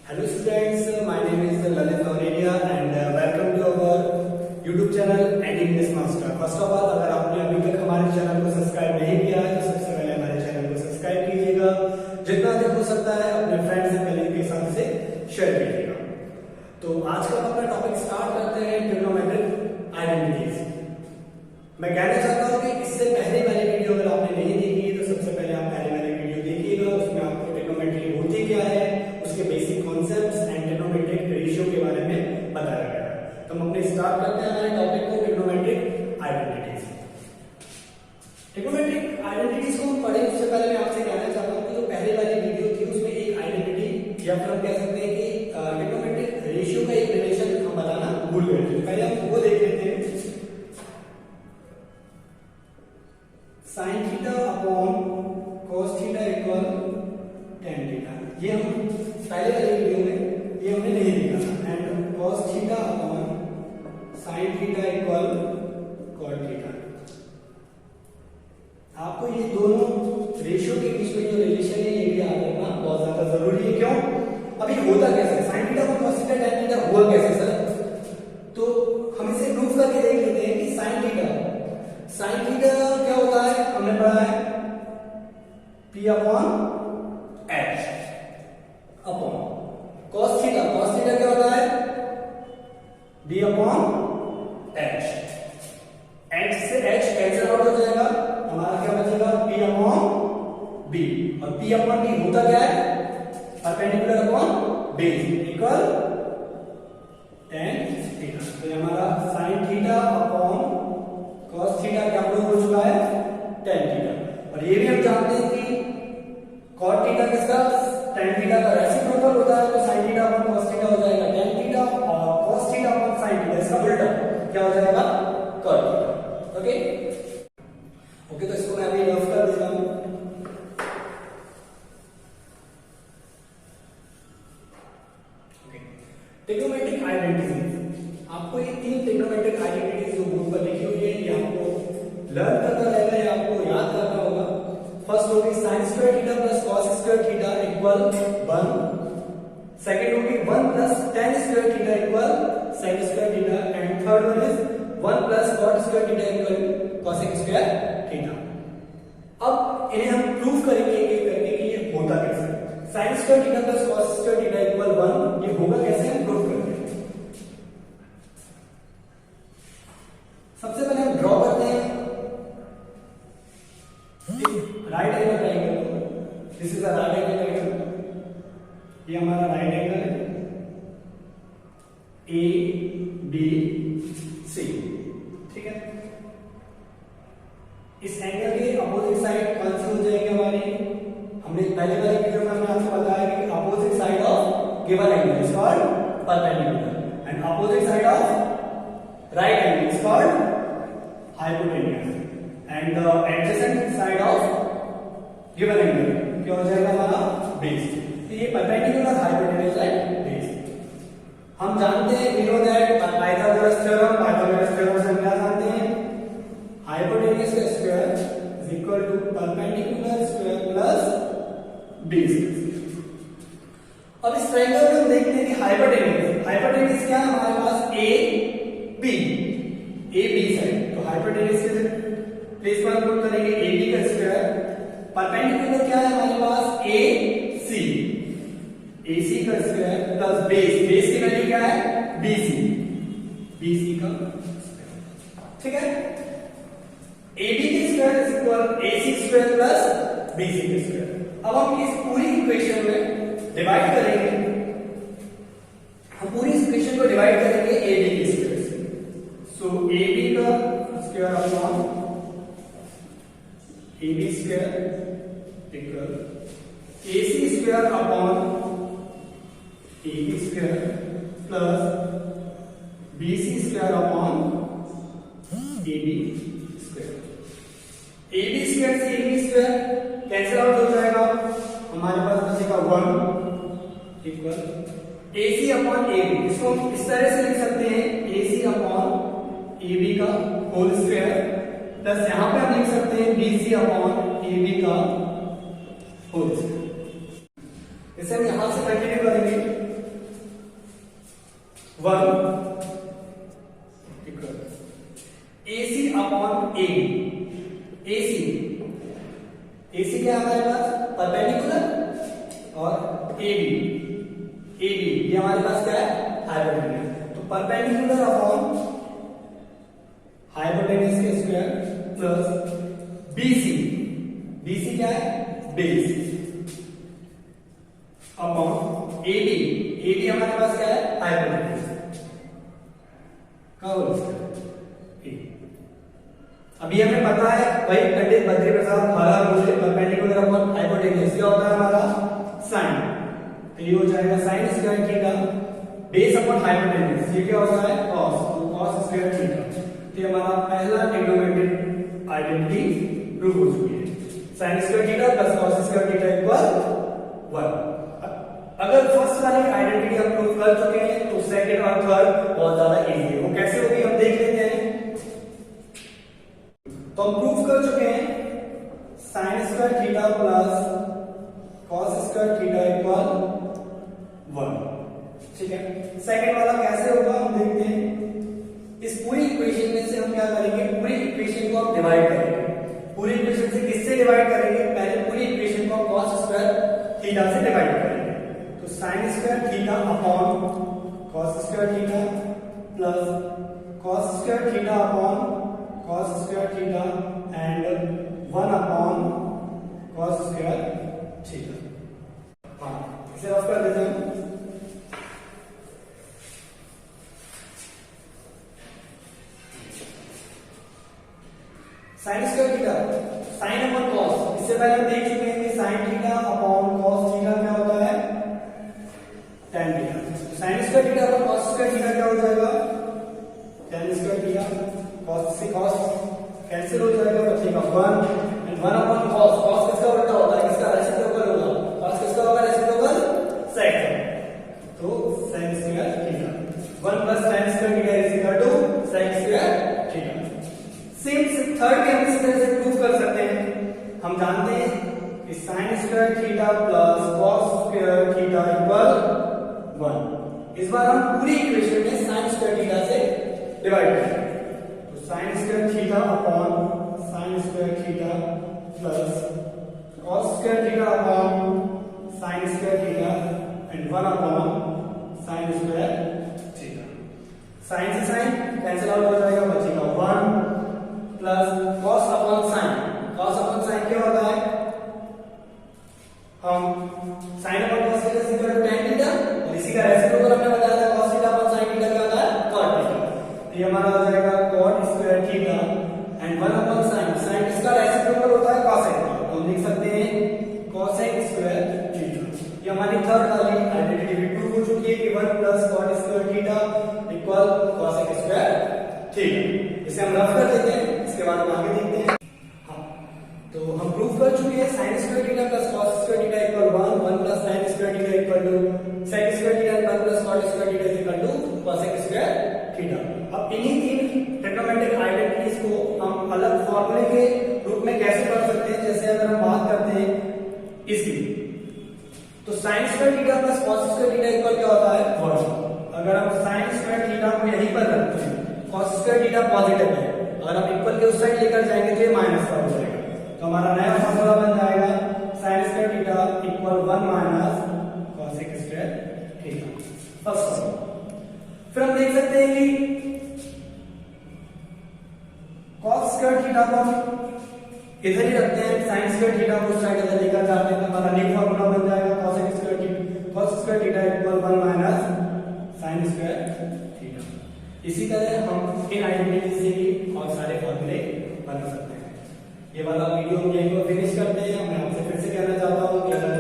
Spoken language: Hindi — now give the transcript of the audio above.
Hello students, my name is Lalit Noredia and welcome to our YouTube channel and English Master. First of all, अगर आपने अभी तक हमारे चैनल को सब्सक्राइब नहीं किया है तो सबसे पहले हमारे चैनल को सब्सक्राइब कीजिएगा। जितना अधिक हो सकता है अपने फ्रेंड्स एंड कलीग के साथ इसे शेयर कीजिएगा। तो आज का अपना टॉपिक स्टार्ट करते हैं ट्रिग्नोमेट्रिक आइडेंटिटीज। मैं कहना चाहता हूँ कि इससे पहले वाली वीडियो अगर आपने नहीं देखी है तो सबसे पहले आप पहले वाली वीडियो देखिएगा। उसमें आपको ट्रिग्नोमेट्री होती क्या है, उसके basic concepts and trigonometric ratio के बारे में बताया गया है। तो हम अपने स्टार्ट करते हैं हमारे टॉपिक को ट्रिग्नोमेट्रिक आइडेंटिटीज। ट्रिग्नोमेट्रिक आइडेंटिटीज को हम पढ़े उससे पहले मैं आपसे कहना चाहता हूँ कि जो पहले वाली वीडियो थी उसमें एक आइडेंटिटी या फिर हम कह सकते हैं कि ट्रिग्नोमेट्रिक रेशियो का एक रिलेशन हम बताना भूल गए थे। पहले हम वो देख लेते हैं। sin theta upon cos theta equal tan theta, ये हम पहले वाली वीडियो में ये हमने नहीं देखा था। And cos theta upon sin theta equal cot theta. आपको ये दोनों रेशियो के बीच में जो रिलेशन है ये भी याद रखना बहुत ज्यादा जरूरी है। क्यों? अभी होता कैसे sin theta upon cos theta tan theta हुआ कैसे सर? तो हम इसे प्रूफ करके देख लेते हैं कि sin थीटा क्या होता है, हमने पढ़ा है p upon h upon cos theta क्या होता है b अपॉन h। h से h कैंसिल आउट हो जाएगा, हमारा क्या बचेगा p अपॉन b। और p अपॉन b होता क्या है, perpendicular upon base equal tan theta. तो हमारा sin theta upon cos theta क्या प्रूव हो चुका है, tan थीटा। और ये भी हम जानते हैं कि cot थीटा किसका, tan थीटा का रेसिप्रोकल होता है। तो sin theta upon cos theta हो जाएगा tan थीटा और cos theta upon sin theta इसका उल्टा क्या हो जाएगा, cot थीटा। ओके, तो इसको मैं अभी रफ कर देता हूं। ट्रिग्नोमेट्रिक आइडेंटिटीज, आपको ये तीन ट्रिग्नोमेट्रिक आइडेंटिटीज जो बोर्ड पर लिखी हुई है ये आपको लर्न करना रहेगा या आपको याद करना होगा। फर्स्ट होगी sin square theta plus cos square theta equal 1। Second होगी 1 plus tan square theta equal sin square theta. And third one is 1 plus cot square theta equal cos square theta. अब इन्हें हम प्रूफ करेंगे एक एक करके कि ये होता कैसे। sin square theta plus cos square theta equal 1 ये होगा कैसे, हम प्रूफ करेंगे। सबसे पहले हम ड्रॉ करते हैं right angle triangle. This is a right angle triangle, ये हमारा राइट एंगल है ए बी सी, ठीक है। इस एंगल के अपोजिट साइड कौन सी हो जाएगी हमारी, हमने पहले वाली वीडियो में हमने आपको बताया कि opposite side of given angle is called perpendicular and opposite side of right angle is called hypotenuse and the adjacent side of given angle क्या हो जाएगा हमारा, बेस। तो ये परपेंडिकुलर हाइपोटेन्यूस लाइन बेस। हम जानते हैं we know that Pythagoras theorem से हम क्या जानते हैं, हाइपोटेन्यूस का square is equal to perpendicular square plus base. अब इस ट्रायंगल में हम देखते हैं कि हाइपोटेन्यूस क्या है हमारे पास, ए बी साइड। तो हाइपोटेन्यूस के प्लेस पर पुट करेंगे ए बी का स्क्वायर। परपेंडिकुलर क्या है हमारे पास, ए सी का स्क्वायर प्लस बेस की वैल्यू क्या है, बी सी का स्क्वायर, ठीक है। ए बी के square is equal A C square plus B C के स्क्वायर। अब हम इस पूरी इक्वेशन में डिवाइड करेंगे, हम पूरी इक्वेशन को डिवाइड करेंगे ए बी के स्क्वायर से। सो ए बी का square upon A B square equal A C square upon A B square plus B C square upon A B square. A B square से A B square cancel out हो जाएगा, हमारे पास बचेगा 1 इक्वल A C upon A B. इसको हम इस तरह से लिख सकते हैं A C upon A B का होल स्क्वायर प्लस यहां पे हम लिख सकते हैं B C upon A B का होल स्क्वायर। इसे हम यहां से कंटिन्यू करेंगे ये हमारे पास क्या है, हाइपोटेन्यूज। तो परपेंडिकुलर अपॉन हाइपोटेन्यूज के स्क्वायर प्लस बीसी क्या है, बेस अपॉन एडी हमारे पास क्या है, हाइपोटेन्यूज का होल स्क्वायर। अभी हमें पता है भाई पंडित बद्री प्रसाद भाला बोले परपेंडिकुलर अपॉन हाइपोटेन्यूज क्या होता है हमारा साइन, तो ये हो जाएगा sign square theta base upon hypotenuse, ये क्या होता है कॉस, तो कॉस स्क्वायर थीटा। तो हमारा पहला ट्रिग्नोमेट्रिक आइडेंटिटी प्रूव हो चुकी है, sign square theta plus cos square theta equal 1। अगर फर्स्ट वाली आइडेंटिटी हम प्रूव कर चुके हैं तो सेकंड और थर्ड बहुत ज्यादा इजी है। वो कैसे होगी हम देख लेते हैं। तो हम प्रूव कर चुके हैं sign square theta plus cos square theta equal 1, ठीक है। सेकंड वाला कैसे होगा हम देखते हैं। इस पूरी इक्वेशन में से हम क्या करेंगे, पूरी इक्वेशन को हम डिवाइड करेंगे। पूरी इक्वेशन से किससे डिवाइड करेंगे, पहले पूरी इक्वेशन को कॉस स्क्वायर थीटा से डिवाइड करेंगे। तो sign square theta upon cos square theta plus cos square theta upon cos square theta and 1 upon cos square theta। हाँ, इसे रफ कर देते हैं। Sign square theta sign upon cos, इससे पहले हम देख चुके हैं कि sine theta upon cos theta क्या होता है, tan theta. Sign square theta upon cos square theta क्या हो जाएगा, tan स्क्वायर थीटा। cos से cos कैंसिल हो जाएगा, बचेगा 1 एंड 1 अपॉन cos। cos किसका उल्टा होता है, किसका रेसिप्रोकल होगा, cos किसका होगा रेसिप्रोकल sec। तो sin square theta 1 plus sin square theta is equal to sec square theta. Same third भी हम इसी तरह से प्रूव कर सकते हैं। हम जानते हैं कि sin square theta plus cos square theta equal 1। इस बार हम पूरी इक्वेशन में sin स्क्वायर थीटा से डिवाइड करेंगे। Sine square theta upon sine square theta plus cos square theta upon sine square theta and 1 upon sine square theta. Sine से साइन कैंसिल आउट हो जाएगा, बचेगा 1 plus cos upon sine. Cos upon sine क्या होता है, हम sine upon cos theta is equal to tan theta, और इसी का रेसिप्रोकल हमने बताया था cos theta upon sine theta क्या होता है cot थीटा। तो ये हमारा हो जाएगा cot square theta and 1 upon sine. Sine इसका रेसिप्रोकल होता है cosec, तो हम लिख सकते हैं cosec स्क्वायर थीटा। ये हमारी थर्ड वाली आइडेंटिटी भी प्रूव हो चुकी है कि 1 plus cot square theta equal cosec square theta. इसे हम रफ कर देते हैं, इसके बाद हम आगे देखते हैं। हाँ, तो हम प्रूव कर चुके हैं sin square theta plus cos square theta equal 1 plus sin square theta equal to sec square theta 1 plus cot square theta equal to cosec square theta. अब इन्हीं तीन ट्रिग्नोमेट्रिक आइडेंटिटीज को हम अलग फॉर्मूले के रूप में कैसे पढ़ सकते हैं। जैसे अगर हम बात करते हैं इसकी, तो sin square theta plus cos square theta equal क्या होता है 1। अगर हम sin स्क्वायर थीटा को यहीं पर रखते हैं, cos स्क्वायर थीटा पॉजिटिव है, अगर हम इक्वल के उस साइड लेकर जाएंगे तो ये माइनस का हो जाएगा। तो हमारा नया फॉर्मूला बन जाएगा sin square theta equal 1 minus cosec square theta, first formula. फिर हम देख सकते हैं कि cos स्क्वायर थीटा को इधर ही रखते हैं, sin स्क्वायर थीटा को उस साइड इधर लेकर जाते हैं, तो हमारा न्यू फॉर्मूला बन जाएगा cos square theta equal 1 minus sin square theta. इसी तरह हम इन आइडेंटिटी से भी और सारे फॉर्मूले बना सकते हैं। ये वाला वीडियो हम यहीं पर फिनिश करते हैं। मैं आपसे फिर से कहना चाहता हूँ कि अगर